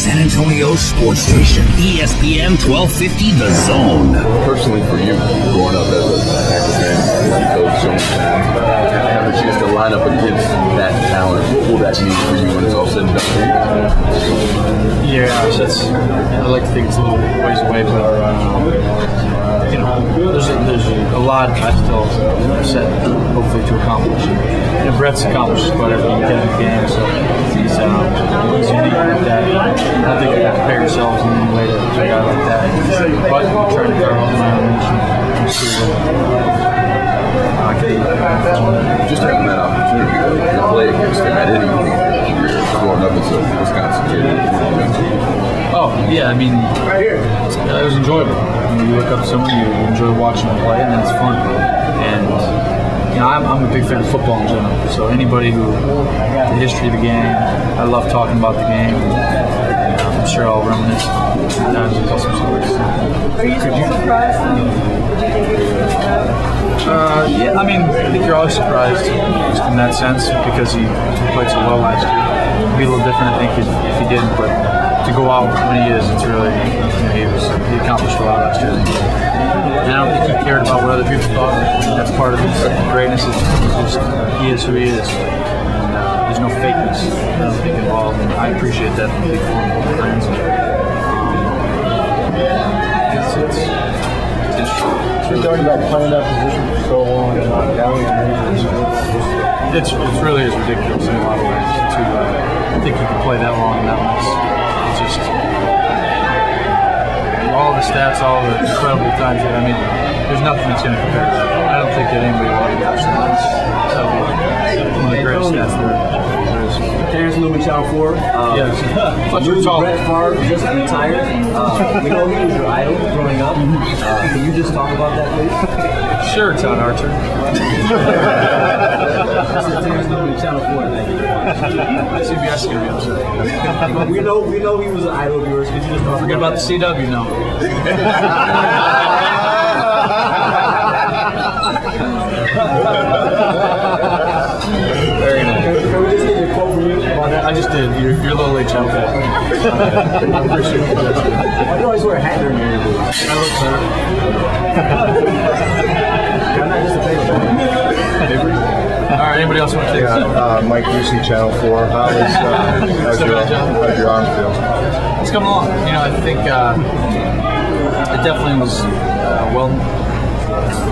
San Antonio sports station, ESPN 1250 The Zone. Personally, for you, growing up as a Packer fan, coach, have a chance to line up against that talent, what will that mean for you when it's all said and done? Yeah, I like to think it's a little ways away, but there's a lot I still set hopefully to accomplish. Brett's accomplished about everything he can in the game, so he's unique with that. I don't think you have to compare yourselves in any way to a guy like that. But I'm trying to carve out my own niche and see what I can do. Just having that opportunity to play against him at any point in your career, growing up as a Wisconsin kid. Oh, yeah, I mean, it was enjoyable. You look up to someone, you enjoy watching them play, and that's fun. And I'm a big fan of football in general, so anybody who the history of the game, I love talking about the game. I'm sure I'll reminisce sometimes and tell some stories. Are you surprised? Yeah, I mean, I think you're always surprised just in that sense because he played so well last year. It'd be a little different, I think, if he didn't, but to go out when he is, it's really, he accomplished a lot last year. And I don't think he cared about what other people thought. That's part of his greatness. He is who he is. And there's no fakeness, I don't think, involved. And I appreciate that from big fans. It's interesting. You're talking about playing that position for so long and not counting on It really is ridiculous in a lot of ways to think you can play that long and that much. It's just all the stats, all the incredible times. I mean, there's nothing that's going to compare to that. I don't think that anybody will ever match that. That'll be one of the greatest stats there is. Terrence Newman, Channel 4. Yes. Brett Favre just retired. We know he was your idol growing up. Can you just talk about that, please? Sure, Todd Archer. Terrence Newman, Channel 4. Thank you. CBS is going to be upset. We know he was an idol of yours. Could you just talk Forget about the CW now. Very nice. Can we just get your quote from you about that? I just did. You're a little late, Channel 4. I appreciate it. Why do you always wear a hat during your interviews? I look better. I'm not just a favorite. All right, anybody else want to take that? Mike Lucy, Channel 4. How's your arm feel? It's coming along. I think it definitely was a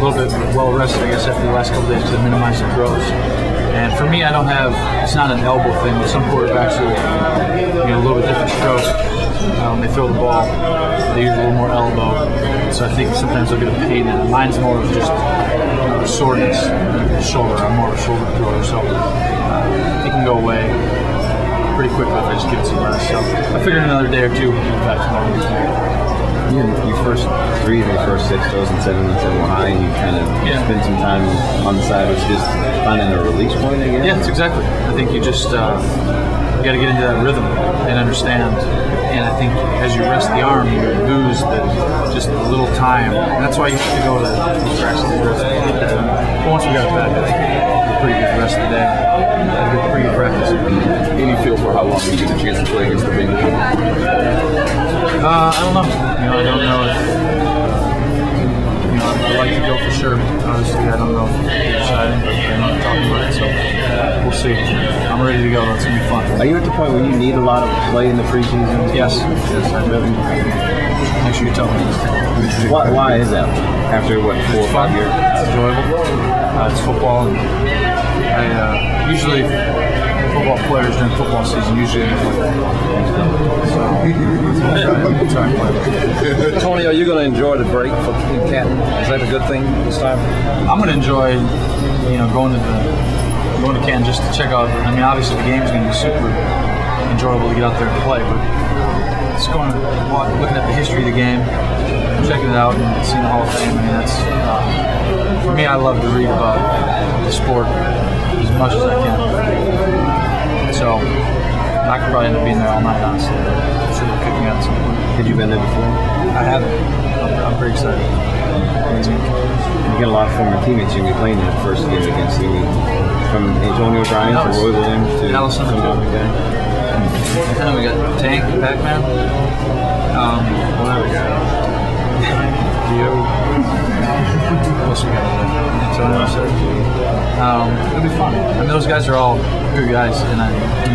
little bit well rested, I guess, after the last couple of days to minimize the throws. And for me, it's not an elbow thing, but some quarterbacks are a little bit different stroke. When they throw the ball, they use a little more elbow. So I think sometimes they'll get a pain in it. Mine's more of just soreness in the shoulder. I'm more of a shoulder thrower, so it can go away pretty quickly if I just give it some rest. So I figured another day or two we'll be back tomorrow. Your first three of your first 6 throws and 7 were high, and you kind of spend some time on the side. Was just finding a release point, I guess? Yeah, that's exactly. I think you just you got to get into that rhythm and understand. And I think as you rest the arm, you lose just a little time. And that's why you have to go to practice the rest of the day. But once we got it back, I think a pretty good rest of the day. Pretty good practice. Any feel for how long you get a chance to play against the Bengals? I don't know. I don't know if I'd like to go for sure. Obviously, I don't know if they're deciding, but they're not talking about it, so we'll see. I'm ready to go. It's going to be fun. Are you at the point where you need a lot of play in the preseason? Yes, I do. Make sure you tell me. Why is that? After, 4 or 5 years? It's enjoyable. It's football, and I usually football players during football season usually end up like that. Tony, are you going to enjoy the break in Canton? Is that a good thing this time? I'm going to enjoy, going to Canton just to check out. I mean, obviously the game's going to be super enjoyable to get out there and play, but just looking at the history of the game, checking it out, and seeing the Hall of Fame. I mean, that's for me. I love to read about the sport as much as I can. So I could probably end up being there all night, honestly. I'm sure they're kicking out some point. Had you been there before? I haven't. I'm pretty excited. You get a lot of former teammates you're going to be playing in that first game against you. From Antonio Bryan to Roy Williams to Allison. some other guy. I know we got Tank, Pac-Man. One other guy. What else we got over there? Antonio said. It'll be fun. I mean, those guys are all good guys, and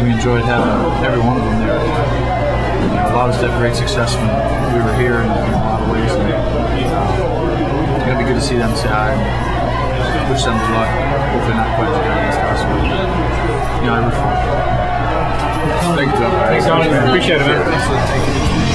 we enjoyed having every one of them there. You know, allowed us to have great success when we were here in a lot of ways. And, it's going to be good to see them say hi and wish them good luck. Hopefully not quite as good against us, but you know, I root for them. Thank you, Joe. Thanks, Tony. Appreciate it, man. Thank you.